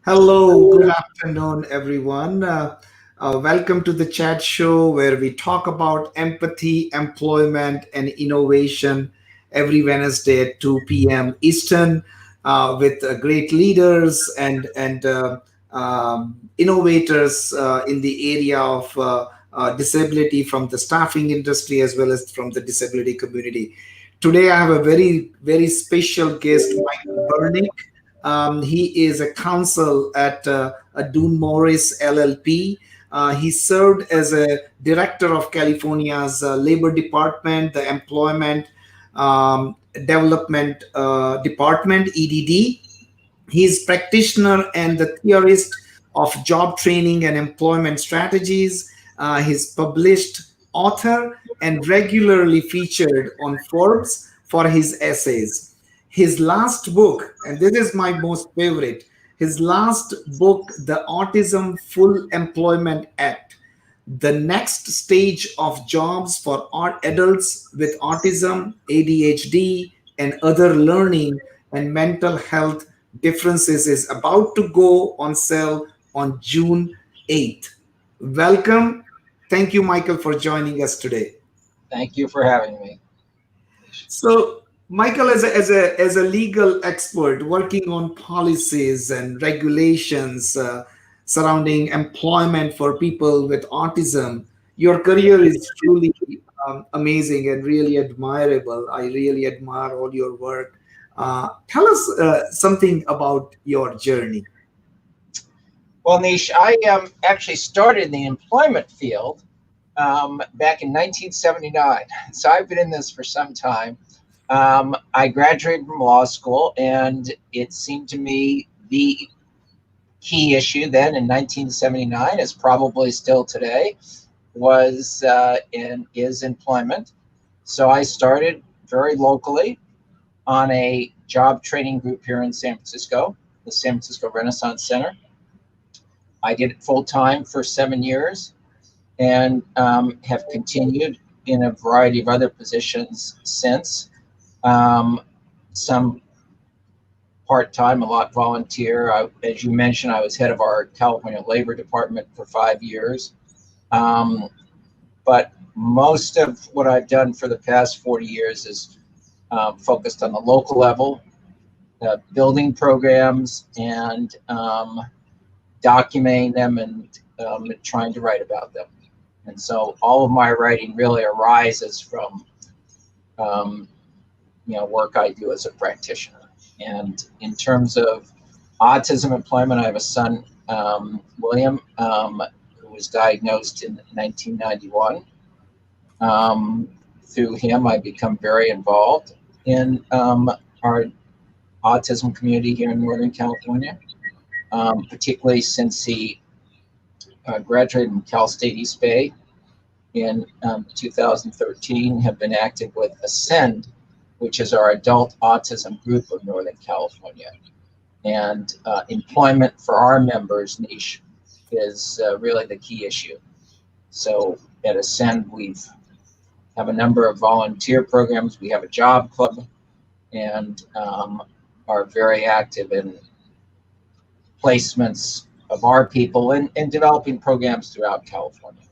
Hello, good afternoon, everyone. Welcome to the chat show where we talk about empathy, employment, and innovation every Wednesday at 2 p.m. Eastern with great leaders and innovators in the area of disability from the staffing industry as well as from the disability community. Today, I have a very special guest, Michael Bernick. He is a counsel at Duane Morris LLP. He served as a director of California's Labor Department, the Employment Development Department, EDD. He is practitioner and the theorist of job training and employment strategies. He's published author and regularly featured on Forbes for his essays. His last book, and this is my most favorite, his last book, The Autism Full Employment Act, the next stage of jobs for adults with autism, ADHD, and other learning and mental health differences is about to go on sale on June 8th. Welcome. Thank you, Michael, for joining us today. Thank you for having me. So, Michael, as a legal expert working on policies and regulations surrounding employment for people with autism, your career is truly amazing and really admirable. I really admire all your work. Tell us something about your journey. Well, Nish, I actually started in the employment field back in 1979. So I've been in this for some time. I graduated from law school, and it seemed to me the key issue then in 1979, is probably still today, was and is employment. So I started very locally on a job training group here in San Francisco, the San Francisco Renaissance Center. I did it full time for 7 years and have continued in a variety of other positions since. Some part-time, a lot volunteer. As you mentioned, I was head of our California Labor Department for 5 years. But most of what I've done for the past 40 years is focused on the local level, building programs and documenting them and trying to write about them. And so all of my writing really arises from work I do as a practitioner. And in terms of autism employment, I have a son, William, who was diagnosed in 1991. Through him, I become very involved in our autism community here in Northern California, particularly since he graduated from Cal State East Bay in 2013, have been active with Ascend, which is our adult autism group of Northern California. And employment for our members, Nish, is really the key issue. So at Ascend, we have a number of volunteer programs. We have a job club and are very active in placements of our people and developing programs throughout California.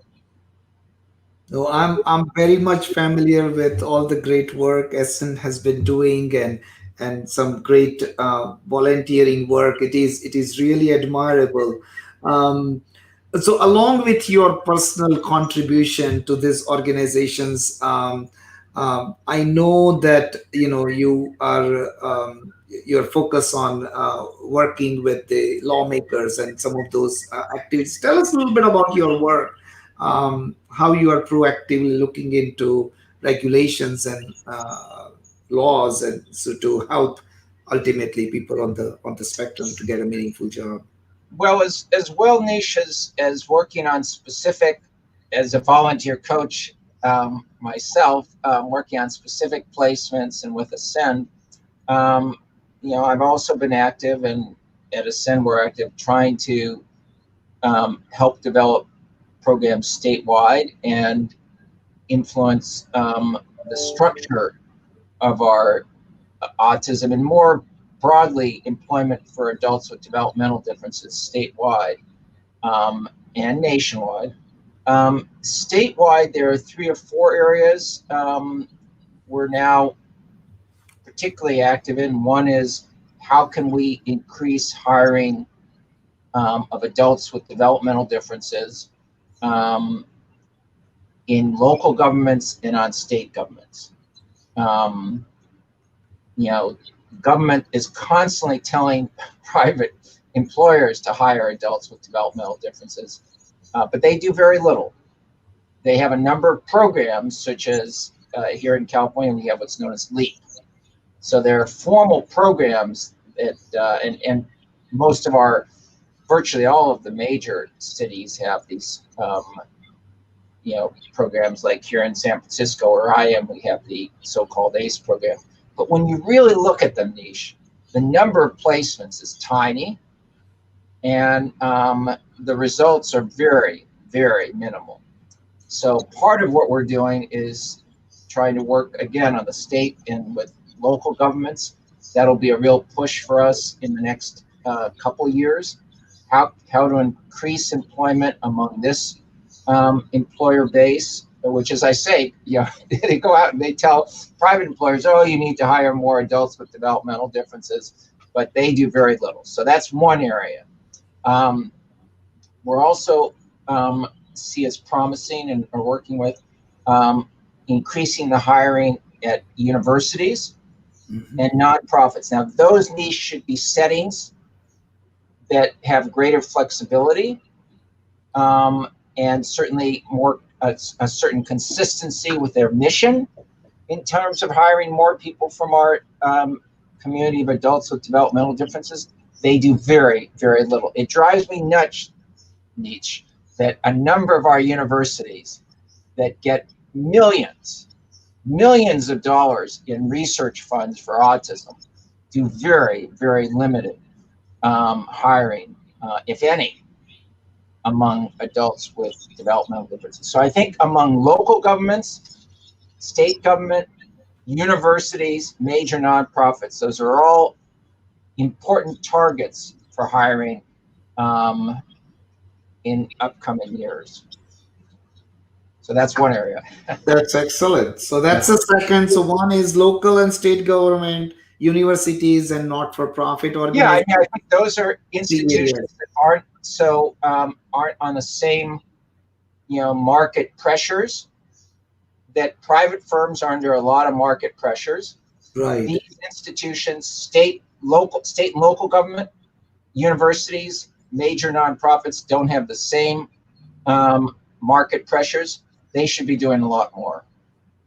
So I'm very much familiar with all the great work Essen has been doing and some great volunteering work. It is really admirable. Um, so along with your personal contribution to these organizations, I know that you are your focus on working with the lawmakers and some of those activities. Tell us a little bit about your work, how you are proactively looking into regulations and laws, and so to help ultimately people on the spectrum to get a meaningful job. Well, as well, Nish, as working on specific, as a volunteer coach myself, working on specific placements and with Ascend, I've also been active, and at Ascend we're active trying to help develop programs statewide and influence the structure of our autism and more broadly employment for adults with developmental differences statewide and nationwide. Statewide, there are 3 or 4 areas we're now particularly active in. One is, how can we increase hiring of adults with developmental differences in local governments and on state governments? You know, government is constantly telling private employers to hire adults with developmental differences, but they do very little. They have a number of programs, such as here in California, we have what's known as LEAP. So there are formal programs that, and most of virtually all of the major cities have these, programs. Like here in San Francisco, where I am, we have the so-called ACE program. But when you really look at them, Nish, the number of placements is tiny, and the results are very, very minimal. So part of what we're doing is trying to work again on the state and with local governments. That'll be a real push for us in the next couple years. How to increase employment among this employer base, which, as I say, they go out and they tell private employers, oh, you need to hire more adults with developmental differences, but they do very little. So that's one area. We're also see as promising and are working with increasing the hiring at universities and nonprofits. Now, those niches should be settings that have greater flexibility and certainly more a certain consistency with their mission in terms of hiring more people from our community of adults with developmental differences. They do very, very little. It drives me nuts, Nish, that a number of our universities that get millions of dollars in research funds for autism do very, very limited hiring, if any, among adults with developmental differences. So I think among local governments, state government, universities, major nonprofits, those are all important targets for hiring in upcoming years. So that's one area. That's excellent. So that's the second. So one is local and state government, universities, and not-for-profit organizations. Yeah, I think those are institutions that aren't on the same, market pressures. That private firms are under a lot of market pressures. Right. These institutions, state and local government, universities, major nonprofits don't have the same market pressures. They should be doing a lot more.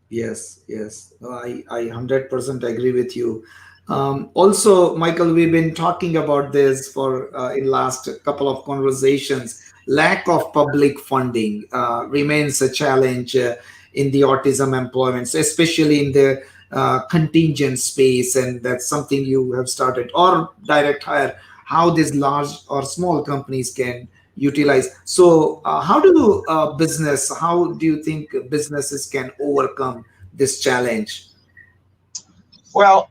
Yes. I 100% agree with you. Also, Michael, we've been talking about this for in last couple of conversations. Lack of public funding remains a challenge in the autism employments, especially in the contingent space, and that's something you have started, or direct hire, how these large or small companies can utilize. So how do you think businesses can overcome this challenge? Well,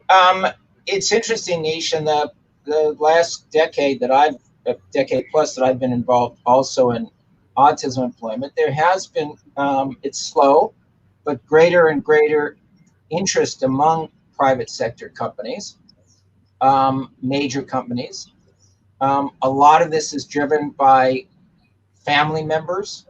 it's interesting, Nish, in the last decade plus that I've been involved also in autism employment, there has been, it's slow, but greater and greater interest among private sector companies, major companies. A lot of this is driven by family members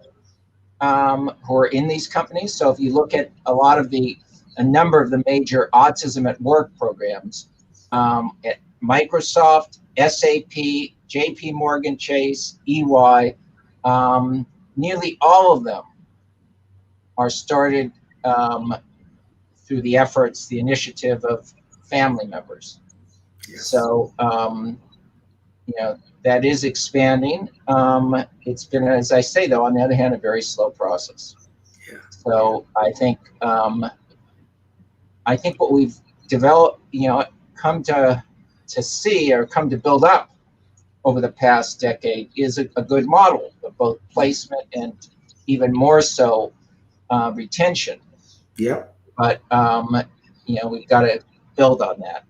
who are in these companies. So if you look at a number of the major autism at work programs at Microsoft, SAP, JP Morgan Chase, EY, nearly all of them are started through the initiative of family members. Yes. So, that is expanding. It's been, as I say, though, on the other hand, a very slow process. Yeah. So I think what we've developed, come to see or come to build up over the past decade is a good model of both placement and even more so retention. Yeah. But we've got to build on that.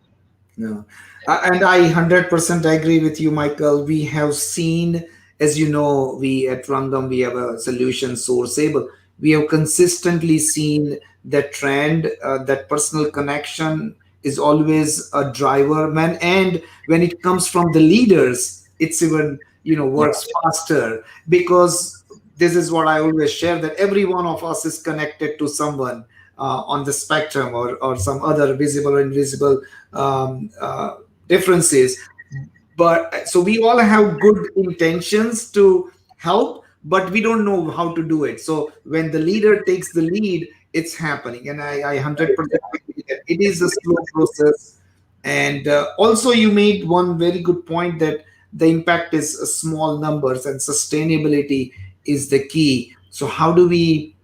No. And I 100% agree with you, Michael. We have seen, as you know, we at Random, we have a solution sourceable. We have consistently seen that trend, that personal connection is always a driver, man. And when it comes from the leaders, it's even, Yeah. works faster, because this is what I always share, that every one of us is connected to someone on the spectrum, or some other visible or invisible um, uh, differences. But so we all have good intentions to help, but we don't know how to do it. So when the leader takes the lead, it's happening. And I 100% agree that it is a slow process. And also, you made one very good point, that the impact is small numbers, and sustainability is the key. So how do we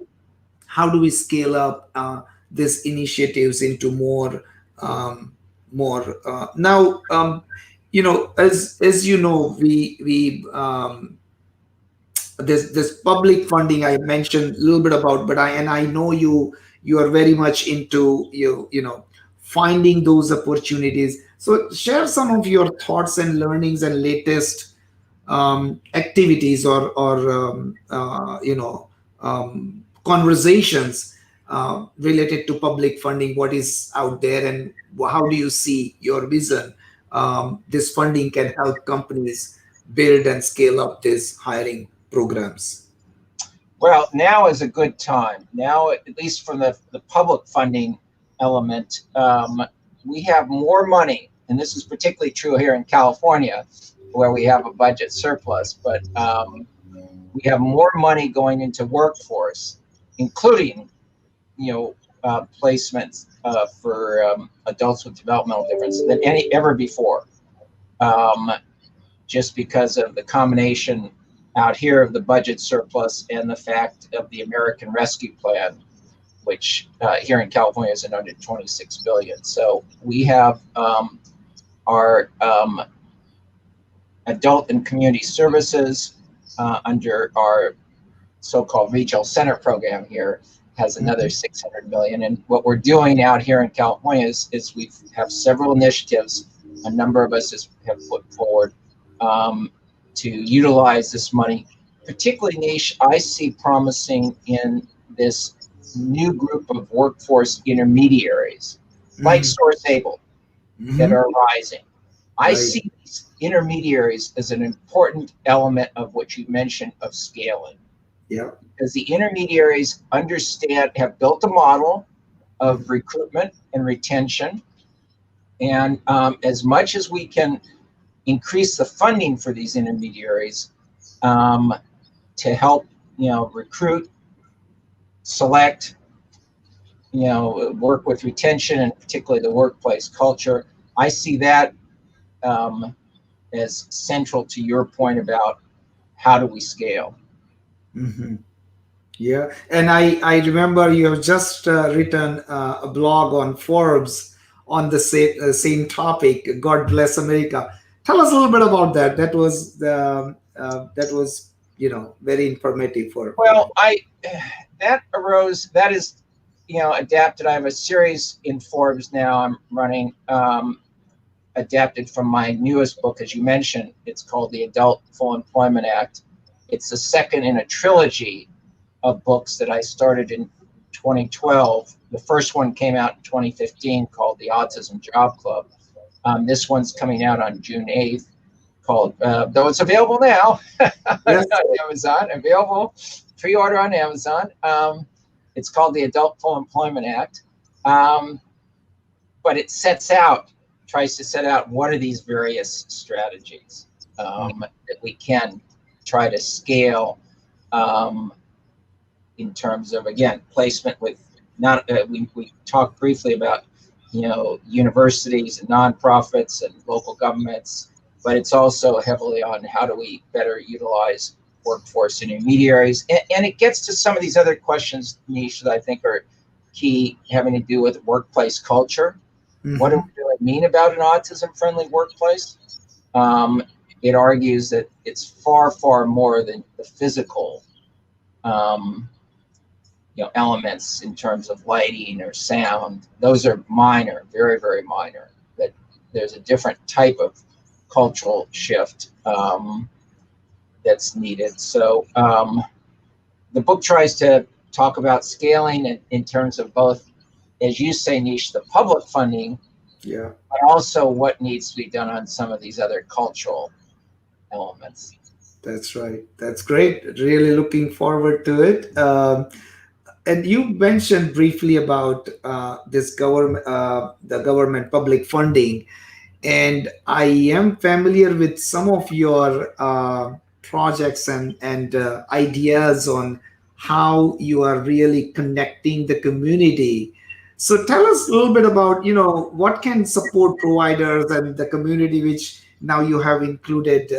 scale up these initiatives into more now, as you know, we this public funding I mentioned a little bit about, but I know you are very much into finding those opportunities. So share some of your thoughts and learnings and latest activities, or conversations related to public funding. What is out there, and how do you see your vision? This funding can help companies build and scale up these hiring programs. Well, now is a good time. Now, at least from the public funding element, we have more money, and this is particularly true here in California, where we have a budget surplus, but we have more money going into workforce, including, placements for adults with developmental differences than any ever before. Um, just because of the combination out here of the budget surplus and the fact of the American Rescue Plan, which here in California is at under 26 billion. So we have our adult and community services under our so-called regional center program here has another Mhm. 600 million. And what we're doing out here in California is we have several initiatives. A number of us have put forward to utilize this money, particularly Nish. I see promising in this new group of workforce intermediaries, like Mhm. Source Able, that Mhm. are rising. I Right. see these intermediaries as an important element of what you mentioned of scaling, Yeah. because the intermediaries understand, have built a model of Mhm. recruitment and retention. And as much as we can increase the funding for these intermediaries um, to help, recruit, select, work with retention, and particularly the workplace culture, I see that um, as central to your point about how do we scale. Mhm. Yeah, and I remember you have just written a blog on Forbes on the same topic. God bless America. Tell us a little bit about that. That was very informative for Well, me. that arose, that is, adapted. I have a series in Forbes now I'm running, adapted from my newest book, as you mentioned. It's called The Adult Full Employment Act. It's the second in a trilogy of books that I started in 2012. The first one came out in 2015 called The Autism Job Club. This one's coming out on June 8th, called, though it's available now on Yes. Amazon, available pre-order on Amazon. It's called the Adult Full Employment Act, um, but it tries to set out what are these various strategies that we can try to scale um, in terms of, again, placement with not. We talked briefly about universities and nonprofits and local governments, but it's also heavily on how do we better utilize workforce intermediaries, and it gets to some of these other questions, Nish, that I think are key, having to do with workplace culture. What do Hmm. we really mean about an autism-friendly workplace? Um, it argues that it's far, far more than the physical um, elements in terms of lighting or sound. Those are minor, very, very minor. That there's a different type of cultural shift that's needed. So the book tries to talk about scaling in terms of both, as you say, Nish, the public funding, Yeah. but also what needs to be done on some of these other cultural elements. That's right. That's great. Really looking forward to it. And you mentioned briefly about this government, the government public funding, and I am familiar with some of your projects and ideas on how you are really connecting the community. So tell us a little bit about, what can support providers and the community, which now you have included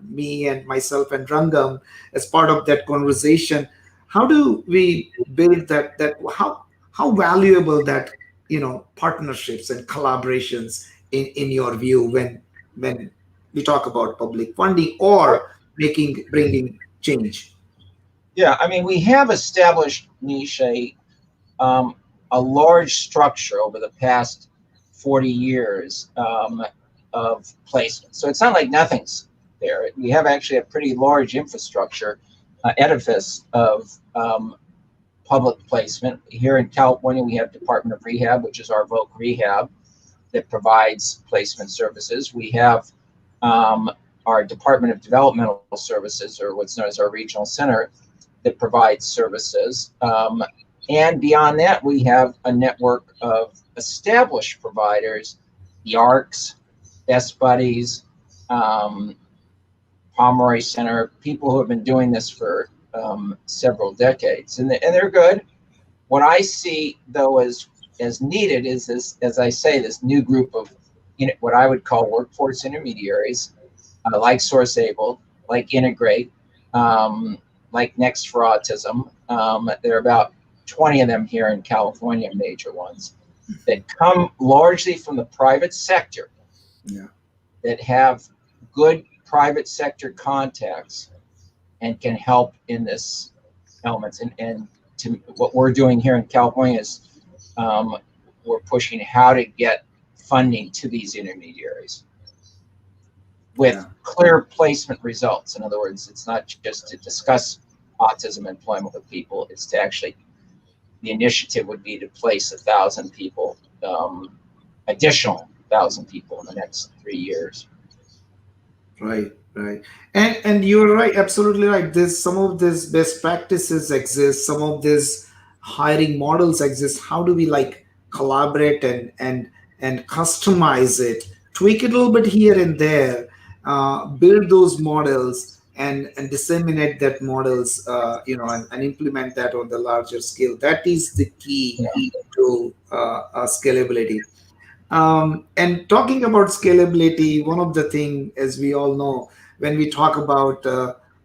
me and myself and Rangam as part of that conversation. How do we build that how valuable that, partnerships and collaborations in your view when we talk about public funding Well, or bringing change? yeah, I mean, we have established, Nish, um, a large structure over the past 40 years of placement. So it's not like nothing's there. We have actually a pretty large infrastructure, edifice of public placement. Here in California, we have Department of Rehab, which is our Voc Rehab, that provides placement services. We have our Department of Developmental Services, or what's known as our Regional Center, that provides services. And beyond that, we have a network of established providers, the ARCs, Best Buddies, Pomeroy Center, people who have been doing this for several decades, and they're good. What I see, though, as needed is this, as I say, this new group of what I would call workforce intermediaries, like Source Able, like Integrate, like Next for Autism. There are about 20 of them here in California, major ones, that come largely from the private sector, Yeah. that have good private sector contacts and can help in this elements. And to what we're doing here in California is we're pushing how to get funding to these intermediaries with Yeah. clear placement results. In other words, it's not just to discuss autism employment with people, it's to actually, the initiative would be to place 1,000 people, additional 1,000 people in the next 3 years. Right, right. And you're right, absolutely right. There's some of these best practices exist, some of these hiring models exist. How do we like collaborate and customize it, tweak it a little bit here and there, build those models and disseminate that models, and implement that on the larger scale. That is the key Yeah. to scalability. And talking about scalability, one of the things, as we all know, when we talk about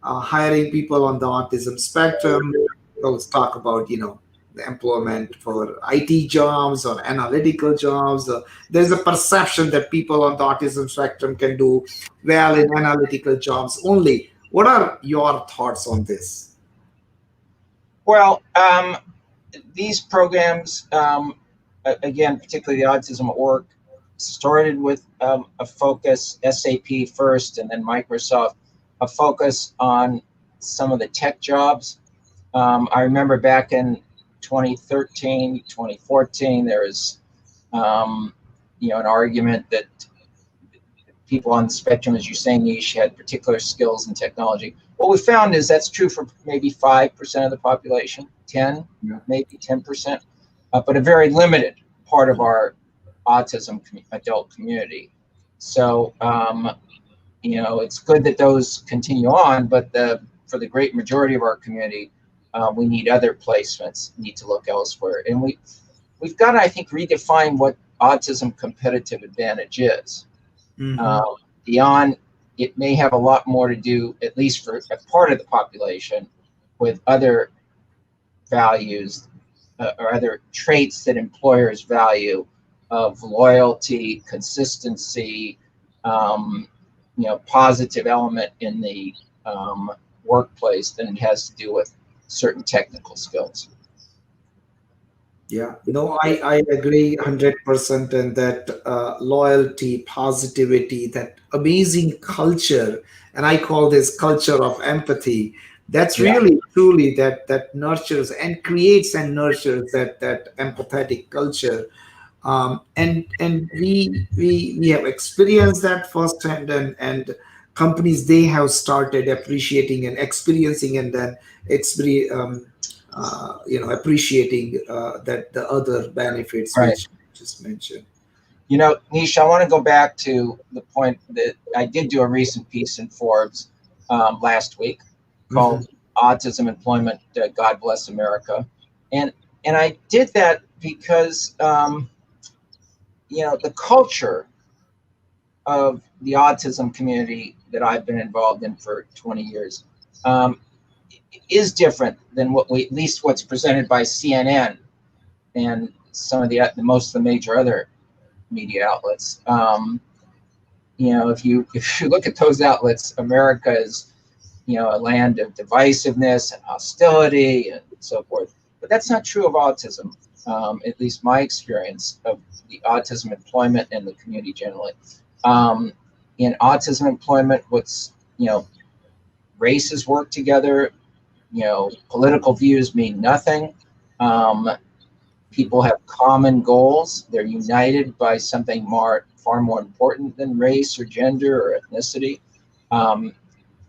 hiring people on the autism spectrum, we always talk about, the employment for IT jobs or analytical jobs. There's a perception that people on the autism spectrum can do well in analytical jobs only. What are your thoughts on this? Well, these programs, again, particularly the autism at work, started with a focus, SAP first, and then Microsoft, a focus on some of the tech jobs. I remember back in 2013, 2014, there was, an argument that people on the spectrum, as you say, Nish, had particular skills in technology. What we found is that's true for maybe 5% of the population, 10, Yeah. maybe 10%, but a very limited part of our autism adult community. So, it's good that those continue on, but for the great majority of our community, we need other placements, need to look elsewhere. And we've got to, I think, redefine what autism competitive advantage is. Mhm. Beyond, it may have a lot more to do, at least for a part of the population, with other values or other traits that employers value of loyalty, consistency, positive element in the workplace than it has to do with certain technical skills. Yeah, no, I agree 100%. And that loyalty, positivity, that amazing culture, and I call this culture of empathy. That's Yeah, really truly that nurtures and creates and nurtures that empathetic culture. And we have experienced that firsthand, and companies, they have started appreciating and experiencing, and then appreciating that the other benefits right. which you just mentioned. Nish, I want to go back to the point that I did do a recent piece in Forbes last week Mhm. called "Autism Employment, God Bless America," and I did that because the culture of the autism community that I've been involved in for 20 years um, is different than at least what's presented by CNN and some of the most of the major other media outlets. If you look at those outlets, America is a land of divisiveness and hostility and so forth. But that's not true of autism. At least my experience of the autism employment and the community generally. Um, in autism employment, races work together. Political views mean nothing. Um, People have common goals. They're united by something far more important than race or gender or ethnicity. Um,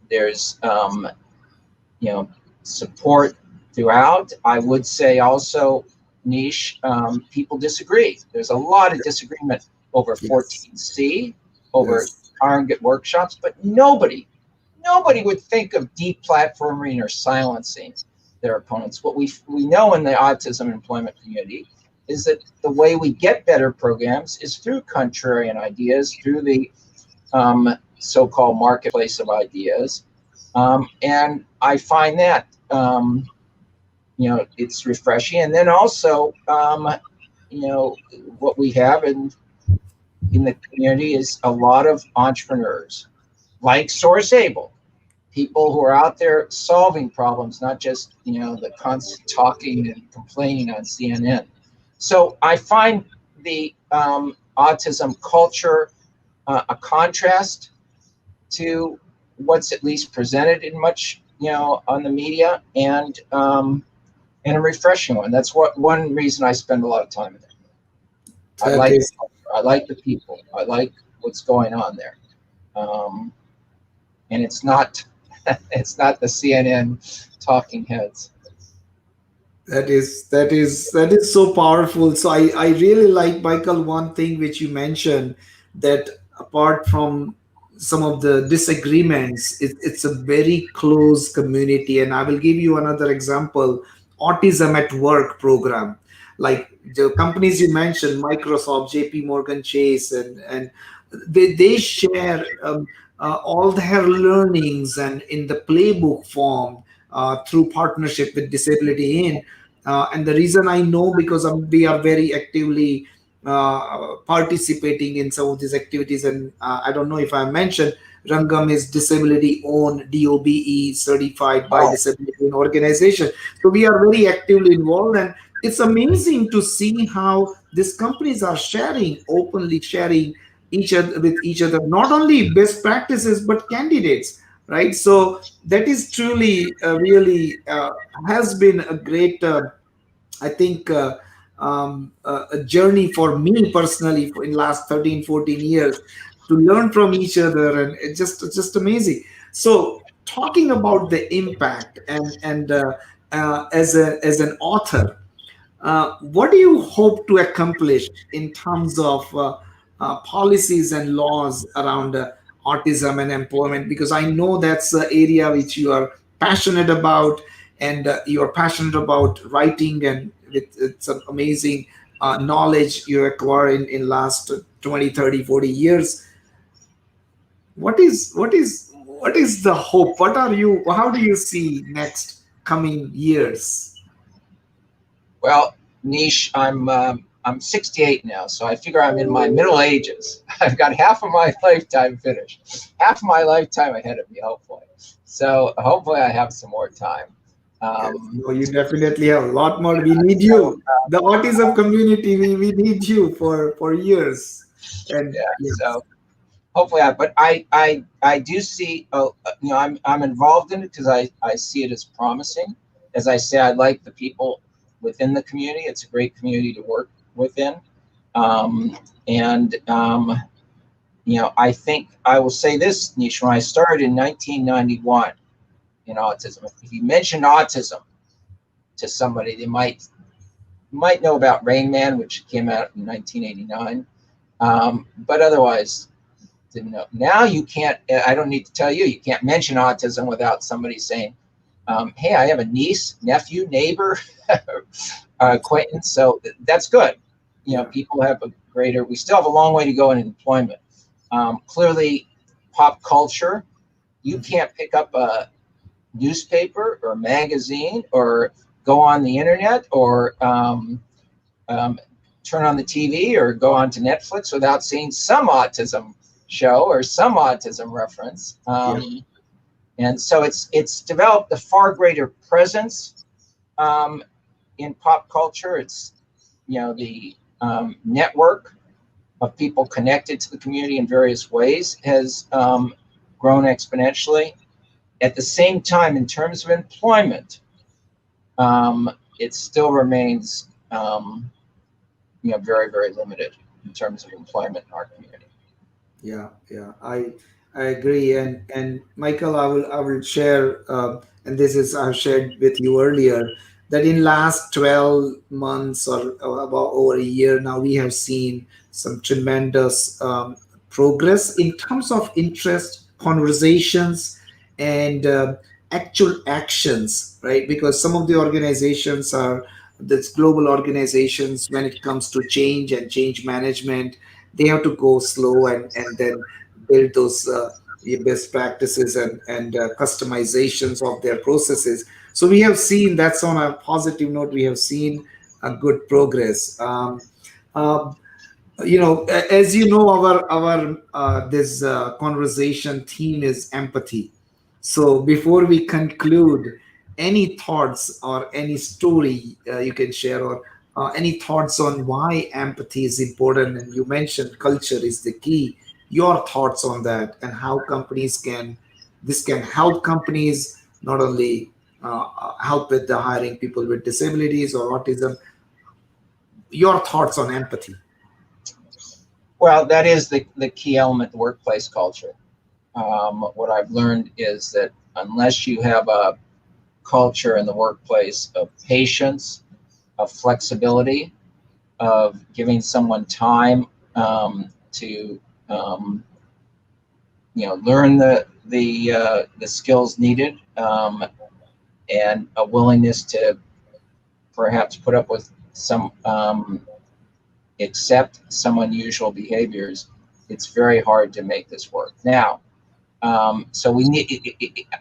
there's you know support throughout. I would say also, Nish, people disagree. There's a lot of disagreement over Yes, 14C, over yes, target workshops, but nobody would think of deplatforming or silencing their opponents. What we know in the autism employment community is that the way we get better programs is through contrarian ideas, through the so-called marketplace of ideas, and I find that it's refreshing. And then also, you know, what we have in the community is a lot of entrepreneurs like Source Able, people who are out there solving problems, not just the constant talking and complaining on CNN. So I find the autism culture a contrast to what's at least presented in much on the media, and a refreshing one. That's one reason I spend a lot of time in there. I that like is I like the people. I like what's going on there, um, and it's not it's not the CNN talking heads. that is so powerful. So I really like, Michael, one thing which you mentioned, that apart from some of the disagreements, it's a very close community. And I will give you another example: autism at work program. Like the companies you mentioned, Microsoft, JP Morgan Chase, and they share all their learnings and in the playbook form, through partnership with Disability In. And the reason I know, because we are very actively participating in some of these activities. And I don't know if I mentioned, Rangam is disability owned, DOBE certified by Oh, Disability In organization. So we are very actively involved, and it's amazing to see how these companies are sharing, openly sharing each other with each other, not only best practices but candidates, right? So that is truly really has been a great I think a journey for me personally in last 13, 14 years, to learn from each other, and it's just amazing. So talking about the impact, and as an author, what do you hope to accomplish in terms of policies and laws around autism and employment? Because I know that's the area which you are passionate about, and you are passionate about writing, and with some amazing knowledge you acquire in last 20, 30, 40 years. What is the hope? How do you see next coming years? well, Nish, I'm 68 now, so I figure I'm in my middle ages. I've got half of my lifetime finished, half of my lifetime ahead of me, hopefully. So hopefully I have some more time. Yes. Um, No, you definitely have a lot more. We need so you. The autism community, we need you for years. And yeah, yes, so hopefully, I do see. I'm involved in it because I see it as promising. As I say, I like the people within the community. It's a great community to work within, and I think I will say this, Nish. When I started in 1991 in autism, if you mention autism to somebody, they might know about Rain Man, which came out in 1989, but otherwise didn't know. Now you can't. I don't need to tell you. You can't mention autism without somebody saying, "Hey, I have a niece, nephew, neighbor, acquaintance." So that's good. yeah, People have a greater. We still have a long way to go in employment. Clearly, pop culture. You mhm, can't pick up a newspaper or a magazine or go on the internet or um, turn on the TV or go on to Netflix without seeing some autism show or some autism reference. yeah, And so it's developed a far greater presence um, in pop culture. It's the network of people connected to the community in various ways has grown exponentially. At the same time, in terms of employment, it still remains very, very limited in terms of employment in our community. yeah, yeah. I agree. And Michael, I will share. And this is I've shared with you earlier that in last 12 months or about over a year now, we have seen some tremendous progress in terms of interest, conversations, and actual actions, right? Because some of the organizations are this global organizations when it comes to change and change management, they have to go slow and then build those best practices and customizations of their processes. So we have seen that's on a positive note. We have seen a good progress. Uh, as you know, our this conversation theme is empathy. So before we conclude, any thoughts or any story you can share, or any thoughts on why empathy is important? And you mentioned culture is the key. Your thoughts on that, and how companies can this can help companies not only help with the hiring people with disabilities or autism. Your thoughts on empathy? Well, that is the key element, the workplace culture. What I've learned is that unless you have a culture in the workplace of patience, of flexibility, of giving someone time to learn the skills needed, and a willingness to perhaps put up with some accept some unusual behaviors, it's very hard to make this work. Now, so we need,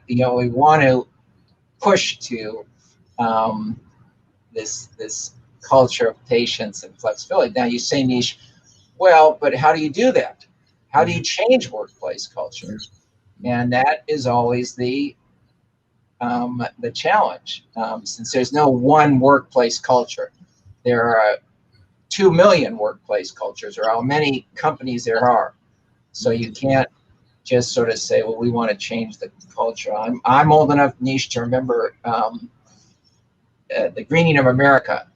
we want to push to um, this culture of patience and flexibility. Now, you say, Nish, well, but how do you do that? How do you Mhm. change workplace culture? And that is always the challenge, since there's no one workplace culture. There are 2 million workplace cultures, or how many companies there are. So you Mhm. can't just sort of say, well, we want to change the culture. I'm old enough, Nish, to remember The Greening of America,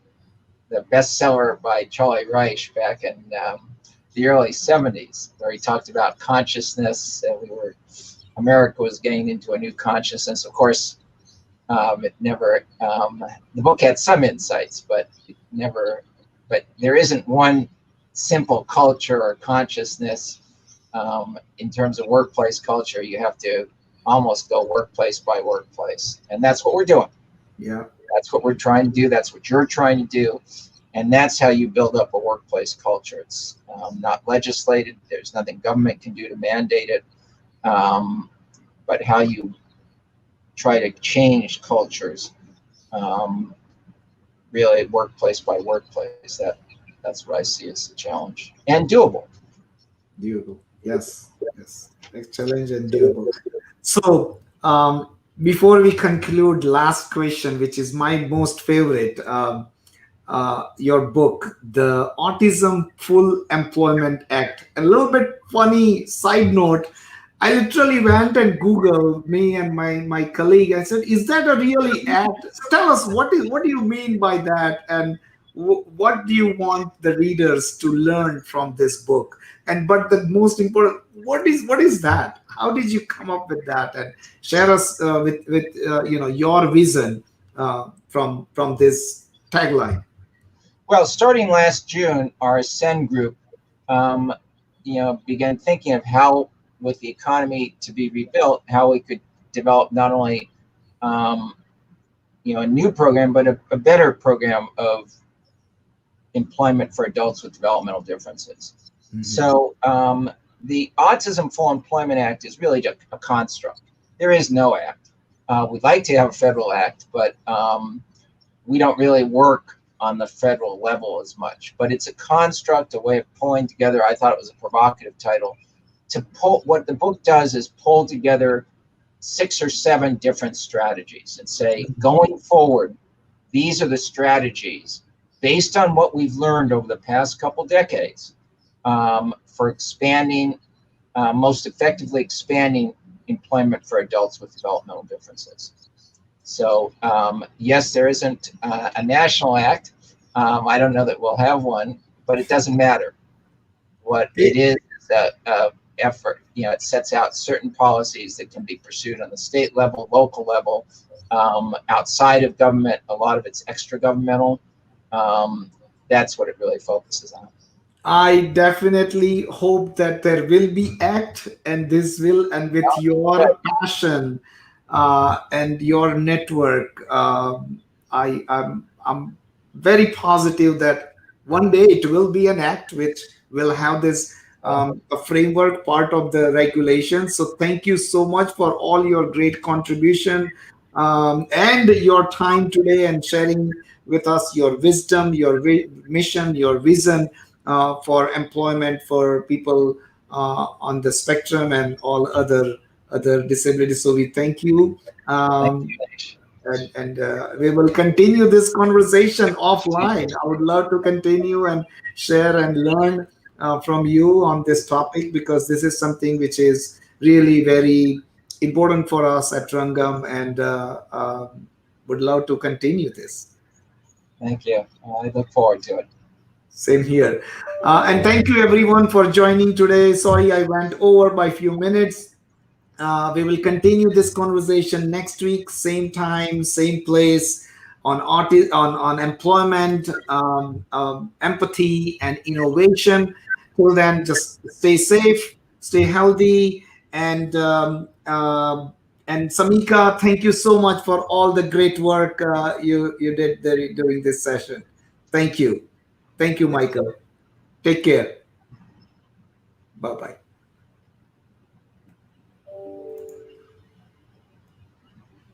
the bestseller by Charlie Reich back in the early 70s, where he talked about consciousness. America was getting into a new consciousness. Of course, it never, the book had some insights, but it never, but there isn't one simple culture or consciousness. In terms of workplace culture, you have to almost go workplace by workplace. And that's what we're doing. Yeah. That's what we're trying to do. That's what you're trying to do. And that's how you build up a workplace culture. It's not legislated. There's nothing government can do to mandate it. Um, but how you try to change cultures, um, really workplace by workplace. That's what I see as the challenge and doable. Doable. Yes. Yes. A challenge and doable. So, Before we conclude, last question, which is my most favorite. Your book, the Autism Full Employment Act. A little bit funny side note. I literally went and Googled, me and my colleague. I said, "Is that a really act? So tell us what do you mean by that, and what do you want the readers to learn from this book?" And but the most important, what is that? How did you come up with that? And share us with your vision from this tagline. Well, starting last June, our Ascend group, um, began thinking of how, with the economy to be rebuilt, how we could develop not only, um, a new program, but a better program of employment for adults with developmental differences. Mhm. So the Autism Full Employment Act is really just a construct. There is no act. We'd like to have a federal act, but we don't really work on the federal level as much. But it's a construct, a way of pulling together. I thought it was a provocative title. To pull, what the book does is pull together 6 or 7 different strategies and say, going forward, these are the strategies based on what we've learned over the past couple decades for expanding, most effectively expanding employment for adults with developmental differences. So yes, there isn't a national act. I don't know that we'll have one, but it doesn't matter. What it is a effort. It sets out certain policies that can be pursued on the state level, local level, outside of government. A lot of it's extra governmental. That's what it really focuses on. I definitely hope that there will be act, and this will, and with your passion and your network, I'm very positive that one day it will be an act which will have this a framework part of the regulations. So thank you so much for all your great contribution and your time today and sharing with us your wisdom, your mission, your vision for employment for people on the spectrum and all other disabilities. So we thank you. Thank Um, you, Nish. and we will continue this conversation offline. I would love to continue and share and learn from you on this topic, because this is something which is really very important for us at Rangam, and would love to continue this. Thank you. I look forward to it. Same here. And thank you everyone for joining today. Sorry I went over by a few minutes. We will continue this conversation next week, same time, same place, on employment, empathy, and innovation. Till then, just stay safe, stay healthy, and Samika, thank you so much for all the great work you did during this session. Thank you, Michael. Take care. Bye bye.